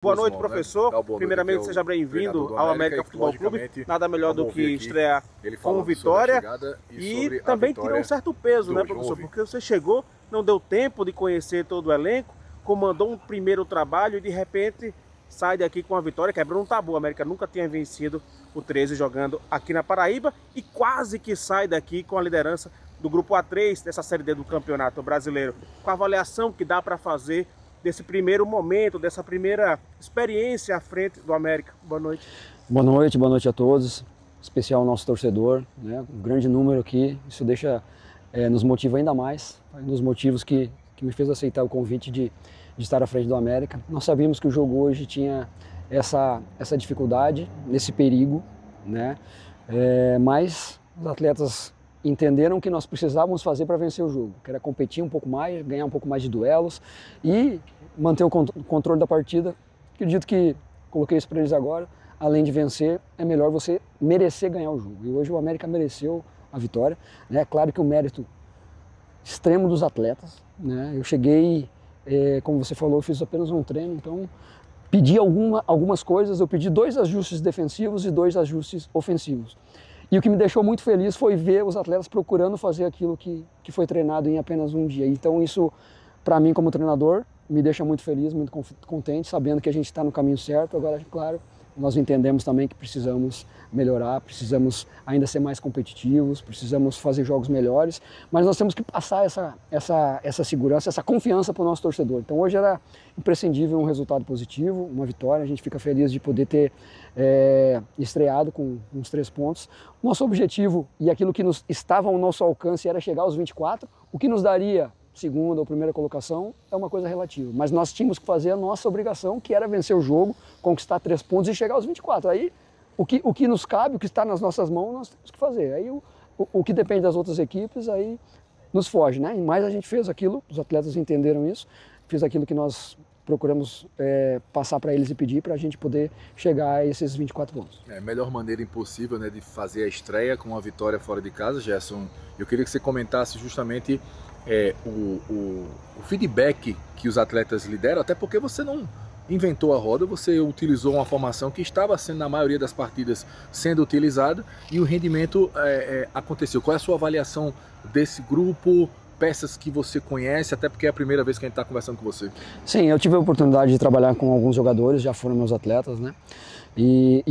Boa noite, professor. Primeiramente, seja bem-vindo ao América Futebol Clube. Nada melhor do que estrear com vitória e também tirou um certo peso, né, professor? Porque você chegou, não deu tempo de conhecer todo o elenco, comandou um primeiro trabalho e de repente sai daqui com a vitória, quebrou um tabu. A América nunca tinha vencido o 13 jogando aqui na Paraíba e quase que sai daqui com a liderança do Grupo A3 dessa Série D do Campeonato Brasileiro. Com a avaliação que dá para fazer desse primeiro momento, dessa primeira experiência à frente do América. Boa noite. Boa noite a todos, em especial ao nosso torcedor, né? Um grande número aqui, isso nos motiva ainda mais, um dos motivos que me fez aceitar o convite de estar à frente do América. Nós sabíamos que o jogo hoje tinha essa dificuldade, esse perigo, né? Mas os atletas entenderam que nós precisávamos fazer para vencer o jogo, que era competir um pouco mais, ganhar um pouco mais de duelos e manter o controle da partida. Acredito que coloquei isso para eles agora, além de vencer, é melhor você merecer ganhar o jogo. E hoje o América mereceu a vitória, né? Claro que o mérito extremo dos atletas, né? Eu cheguei, como você falou, eu fiz apenas um treino, então pedi algumas coisas, eu pedi 2 ajustes defensivos e 2 ajustes ofensivos. E o que me deixou muito feliz foi ver os atletas procurando fazer aquilo que foi treinado em apenas um dia. Então isso, para mim como treinador, me deixa muito feliz, muito contente, sabendo que a gente está no caminho certo. Agora, claro, nós entendemos também que precisamos melhorar, precisamos ainda ser mais competitivos, precisamos fazer jogos melhores, mas nós temos que passar essa segurança, essa confiança para o nosso torcedor. Então hoje era imprescindível um resultado positivo, uma vitória, a gente fica feliz de poder ter estreado com uns 3 pontos. Nosso objetivo e aquilo que estava ao nosso alcance era chegar aos 24, o que nos daria segunda ou primeira colocação é uma coisa relativa, mas nós tínhamos que fazer a nossa obrigação, que era vencer o jogo, conquistar 3 pontos e chegar aos 24. Aí o que nos cabe, o que está nas nossas mãos, nós temos que fazer. Aí o que depende das outras equipes, aí nos foge, né? Mas a gente fez aquilo, os atletas entenderam isso, fez aquilo que nós procuramos passar para eles e pedir para a gente poder chegar a esses 24 pontos. É a melhor maneira impossível, né, de fazer a estreia com uma vitória fora de casa, Gerson. Eu queria que você comentasse justamente o feedback que os atletas lhe deram, até porque você não inventou a roda, você utilizou uma formação que estava sendo, na maioria das partidas, sendo utilizada e o rendimento aconteceu. Qual é a sua avaliação desse grupo? Peças que você conhece, até porque é a primeira vez que a gente está conversando com você. Sim, eu tive a oportunidade de trabalhar com alguns jogadores, já foram meus atletas, né? E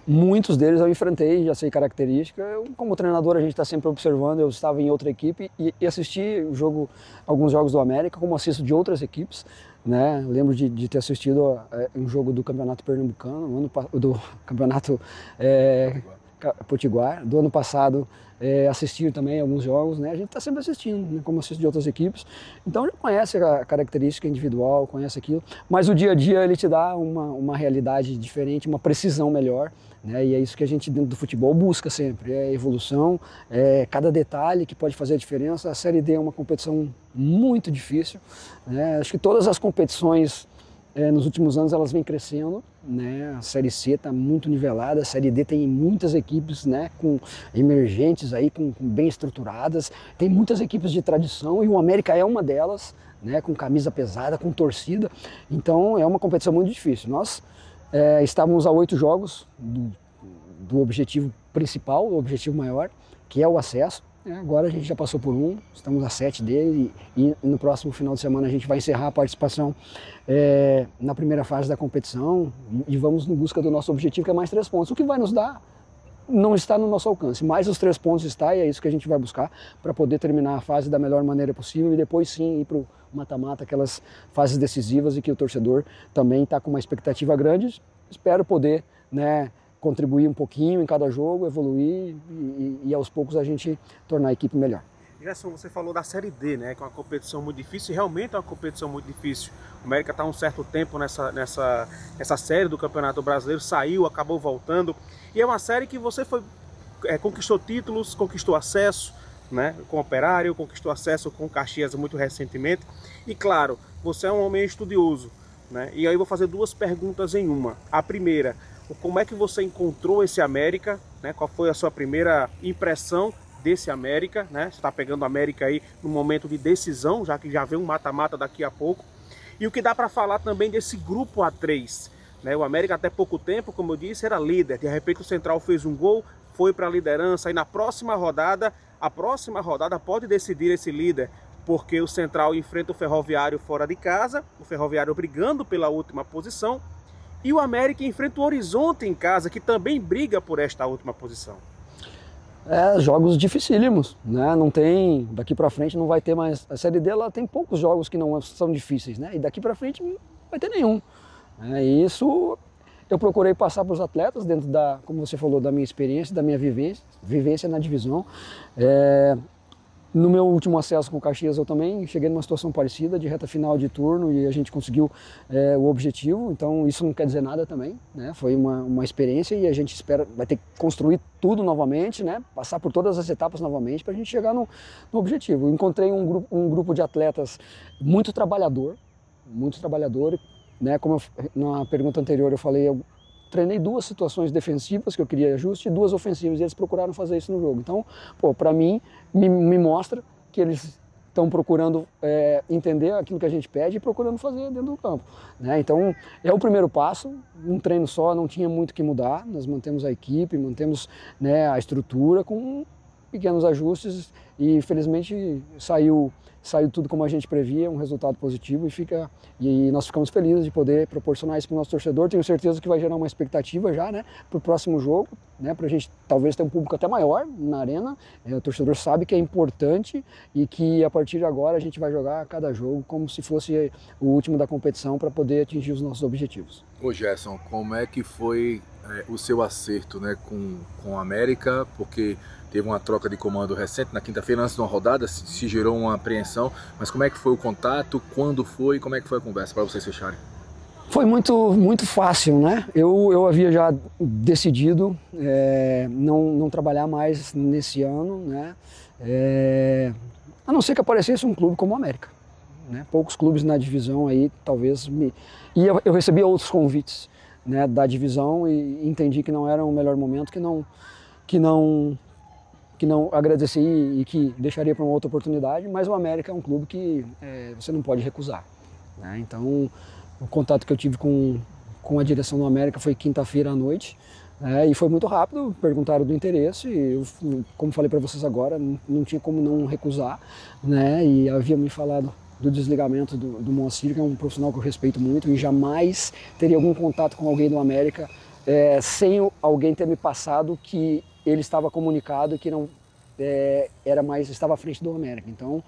muitos deles eu enfrentei, já sei característica. Como treinador, a gente está sempre observando. Eu estava em outra equipe e assisti alguns jogos do América, como assisto de outras equipes, né? Lembro de ter assistido um jogo do Campeonato Pernambucano, do Campeonato Potiguar, do ano passado. Assistir também alguns jogos, né? A gente está sempre assistindo, né? Como assisto de outras equipes, então já conhece a característica individual, conhece aquilo, mas o dia a dia ele te dá uma realidade diferente, uma precisão melhor, né? E é isso que a gente dentro do futebol busca sempre, evolução, cada detalhe que pode fazer a diferença. A Série D é uma competição muito difícil, né? Acho que todas as competições nos últimos anos elas vêm crescendo, né? A Série C está muito nivelada, a Série D tem muitas equipes, né, com emergentes aí, com bem estruturadas, tem muitas equipes de tradição e o América é uma delas, né, com camisa pesada, com torcida, então é uma competição muito difícil. Nós estávamos a 8 jogos do objetivo principal, o objetivo maior, que é o acesso. Agora a gente já passou por estamos a 7 dele e no próximo final de semana a gente vai encerrar a participação na primeira fase da competição e vamos em busca do nosso objetivo, que é mais 3 pontos. O que vai nos dar não está no nosso alcance, mas os 3 pontos está e é isso que a gente vai buscar para poder terminar a fase da melhor maneira possível e depois sim ir para o mata-mata, aquelas fases decisivas e que o torcedor também está com uma expectativa grande. Espero poder, né, contribuir um pouquinho em cada jogo, evoluir e aos poucos a gente tornar a equipe melhor. Gerson, você falou da Série D, né, que é uma competição muito difícil, e realmente é uma competição muito difícil. O América está há um certo tempo nessa série do Campeonato Brasileiro, saiu, acabou voltando, e é uma série que você conquistou títulos, conquistou acesso, né, com o Operário, conquistou acesso com o Caxias muito recentemente, e claro, você é um homem estudioso, né, e aí eu vou fazer 2 perguntas em uma. A primeira, como é que você encontrou esse América, né? Qual foi a sua primeira impressão desse América, né? Você está pegando o América aí no momento de decisão, já que já vem um mata-mata daqui a pouco. E o que dá para falar também desse grupo A3, né? O América até pouco tempo, como eu disse, era líder. De repente o Central fez um gol, foi para a liderança, e na próxima rodada, a próxima rodada pode decidir esse líder, porque o Central enfrenta o Ferroviário fora de casa, o Ferroviário brigando pela última posição, e o América enfrenta o Horizonte em casa, que também briga por esta última posição. Jogos dificílimos, né? Não tem, daqui para frente não vai ter mais, a Série D ela tem poucos jogos que não são difíceis, né? E daqui para frente não vai ter nenhum. E isso eu procurei passar para os atletas dentro da, como você falou, da minha experiência, da minha vivência na divisão. No meu último acesso com o Caxias eu também cheguei numa situação parecida, de reta final de turno, e a gente conseguiu o objetivo, então isso não quer dizer nada também, né? Foi uma experiência e a gente espera, vai ter que construir tudo novamente, né? Passar por todas as etapas novamente para a gente chegar no objetivo. Eu encontrei um grupo de atletas muito trabalhador, né? Como na pergunta anterior eu falei, eu treinei 2 situações defensivas que eu queria ajuste e 2 ofensivas, e eles procuraram fazer isso no jogo. Então, para mim, me mostra que eles estão procurando entender aquilo que a gente pede e procurando fazer dentro do campo, né? Então, é o primeiro passo, um treino só, não tinha muito que mudar, nós mantemos a equipe, mantemos, né, a estrutura com pequenos ajustes e felizmente saiu tudo como a gente previa, um resultado positivo, e nós ficamos felizes de poder proporcionar isso para o nosso torcedor. Tenho certeza que vai gerar uma expectativa já, né, para o próximo jogo, né, para a gente talvez ter um público até maior na arena. O torcedor sabe que é importante e que a partir de agora a gente vai jogar cada jogo como se fosse o último da competição para poder atingir os nossos objetivos. Ô Gerson, como é que foi o seu acerto, né, com a América? Porque teve uma troca de comando recente, na quinta-feira, antes de uma rodada, se gerou uma apreensão, mas como é que foi o contato, quando foi, como é que foi a conversa para vocês fecharem? Foi muito fácil, né? Eu havia já decidido não trabalhar mais nesse ano, né? A não ser que aparecesse um clube como o América, né? Poucos clubes na divisão aí, talvez E eu recebi outros convites, né, da divisão, e entendi que não era o melhor momento, que não agradeci e que deixaria para uma outra oportunidade, mas o América é um clube que você não pode recusar, né? Então, o contato que eu tive com a direção do América foi quinta-feira à noite, e foi muito rápido, perguntaram do interesse, e eu, como falei para vocês agora, não tinha como não recusar, né? E havia me falado do desligamento do Moacir, que é um profissional que eu respeito muito, e jamais teria algum contato com alguém do América sem alguém ter me passado que ele estava comunicado e que não estava à frente do América. Então,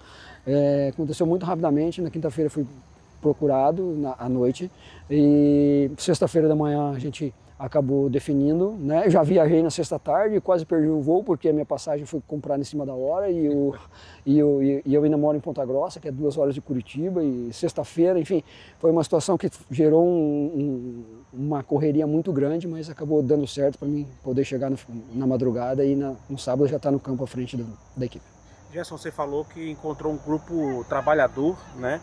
aconteceu muito rapidamente. Na quinta-feira fui procurado à noite, e sexta-feira da manhã a gente acabou definindo, né? Eu já viajei na sexta tarde, quase perdi o voo porque a minha passagem foi comprada em cima da hora, e eu ainda moro em Ponta Grossa, que é 2 horas de Curitiba, e sexta-feira, enfim, foi uma situação que gerou uma correria muito grande, mas acabou dando certo para mim poder chegar na madrugada, e no sábado já estar no campo à frente da equipe. Gerson, você falou que encontrou um grupo trabalhador, né?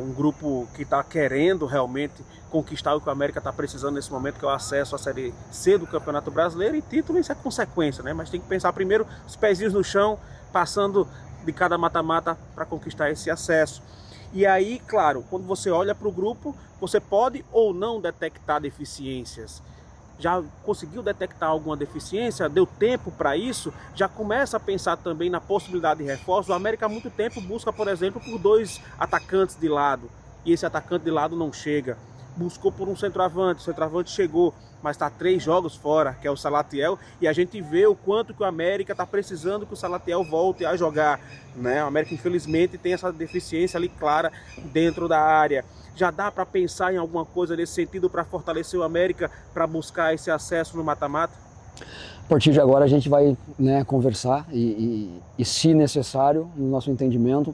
Um grupo que está querendo realmente conquistar o que o América está precisando nesse momento, que é o acesso à Série C do Campeonato Brasileiro, e título isso é consequência, né? Mas tem que pensar primeiro os pezinhos no chão, passando de cada mata-mata para conquistar esse acesso. E aí, claro, quando você olha para o grupo, você pode ou não detectar deficiências. Já conseguiu detectar alguma deficiência? Deu tempo para isso? Já começa a pensar também na possibilidade de reforço? O América há muito tempo busca, por exemplo, por 2 atacantes de lado, e esse atacante de lado não chega. Buscou por um centroavante, o centroavante chegou, mas está 3 jogos fora, que é o Salatiel, e a gente vê o quanto que o América está precisando que o Salatiel volte a jogar, né? O América, infelizmente, tem essa deficiência ali clara dentro da área. Já dá para pensar em alguma coisa nesse sentido para fortalecer o América, para buscar esse acesso no mata-mata? A partir de agora a gente vai, né, conversar e se necessário, no nosso entendimento,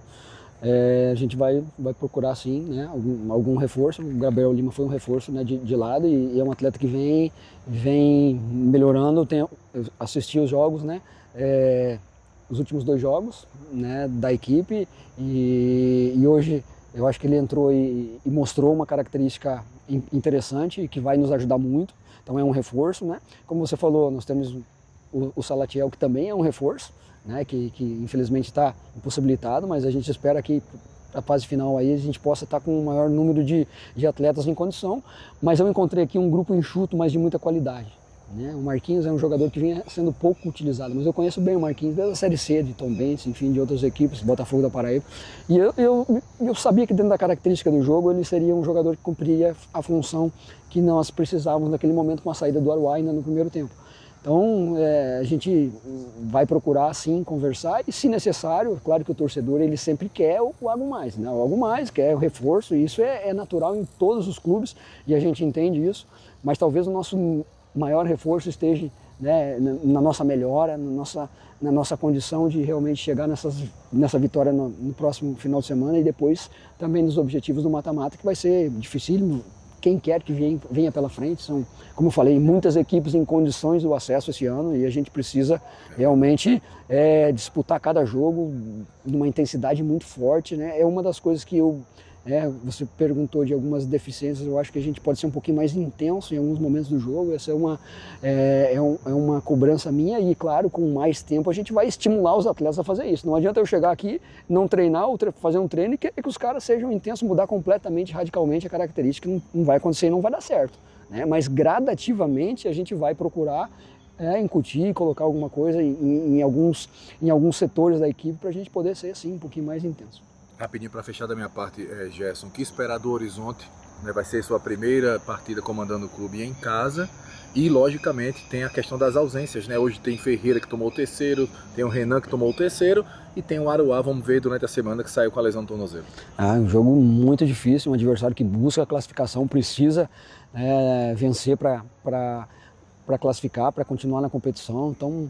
a gente vai procurar sim, né, algum reforço. O Gabriel Lima foi um reforço, né, de lado, e é um atleta que vem melhorando. Eu assisti os jogos, né, os últimos 2 jogos, né, da equipe, e hoje eu acho que ele entrou e mostrou uma característica interessante e que vai nos ajudar muito. Então é um reforço, né? Como você falou, nós temos o Salatiel, que também é um reforço, né? Que infelizmente está impossibilitado, mas a gente espera que a fase final aí a gente possa estar com um maior número de atletas em condição, mas eu encontrei aqui um grupo enxuto, mas de muita qualidade. O Marquinhos é um jogador que vinha sendo pouco utilizado, mas eu conheço bem o Marquinhos desde a Série C, de Tombense, enfim, de outras equipes, Botafogo da Paraíba. E eu sabia que dentro da característica do jogo ele seria um jogador que cumpriria a função que nós precisávamos naquele momento com a saída do Aruá ainda no primeiro tempo. Então a gente vai procurar sim conversar e, se necessário, claro que o torcedor ele sempre quer o algo mais, né? O algo mais, quer o reforço, e isso é natural em todos os clubes e a gente entende isso, mas talvez o nosso maior reforço esteja, né, na nossa melhora, na nossa condição de realmente chegar nessa vitória no próximo final de semana e depois também nos objetivos do mata-mata, que vai ser dificílimo. Quem quer que venha pela frente, são, como eu falei, muitas equipes em condições do acesso esse ano e a gente precisa realmente disputar cada jogo numa intensidade muito forte, né? É uma das coisas que você perguntou de algumas deficiências, eu acho que a gente pode ser um pouquinho mais intenso em alguns momentos do jogo, essa é uma cobrança minha e, claro, com mais tempo a gente vai estimular os atletas a fazer isso. Não adianta eu chegar aqui, não treinar ou fazer um treino e que os caras sejam intensos, mudar completamente, radicalmente a característica, não vai acontecer e não vai dar certo, né? Mas gradativamente a gente vai procurar incutir, colocar alguma coisa em alguns setores da equipe para a gente poder ser assim um pouquinho mais intenso. Rapidinho para fechar da minha parte, Gerson, o que esperar do Horizonte? Né, vai ser sua primeira partida comandando o clube em casa e, logicamente, tem a questão das ausências, né? Hoje tem Ferreira que tomou o terceiro, tem o Renan que tomou o terceiro e tem o Aruá, vamos ver, durante a semana, que saiu com a lesão do tornozelo. Um jogo muito difícil, um adversário que busca a classificação, precisa vencer para classificar, para continuar na competição, então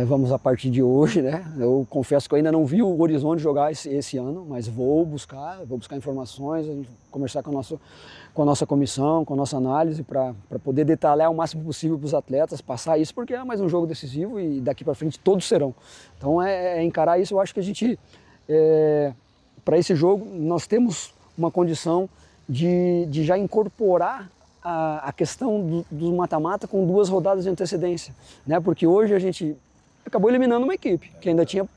vamos a partir de hoje, né? Eu confesso que eu ainda não vi o Horizonte jogar esse ano, mas vou buscar informações, conversar com a nossa comissão, com a nossa análise, para poder detalhar o máximo possível para os atletas, passar isso, porque é mais um jogo decisivo e daqui para frente todos serão. Então encarar isso, eu acho que a gente, para esse jogo, nós temos uma condição de já incorporar a questão do mata-mata com 2 rodadas de antecedência, né? Porque hoje a gente acabou eliminando uma equipe que ainda tinha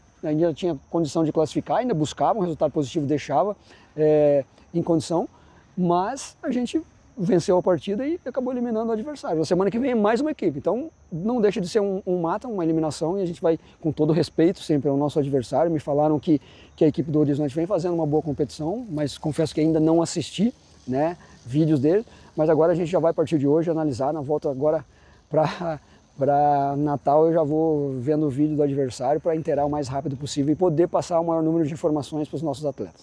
condição de classificar, ainda buscava um resultado positivo, deixava em condição, mas a gente venceu a partida e acabou eliminando o adversário. Na semana que vem é mais uma equipe, então não deixa de ser um mata, uma eliminação, e a gente vai, com todo respeito sempre ao nosso adversário. Me falaram que a equipe do Horizonte vem fazendo uma boa competição, mas confesso que ainda não assisti, né, vídeos dele, mas agora a gente já vai, a partir de hoje, analisar. Na volta agora para Natal eu já vou vendo o vídeo do adversário para inteirar o mais rápido possível e poder passar o maior número de informações para os nossos atletas.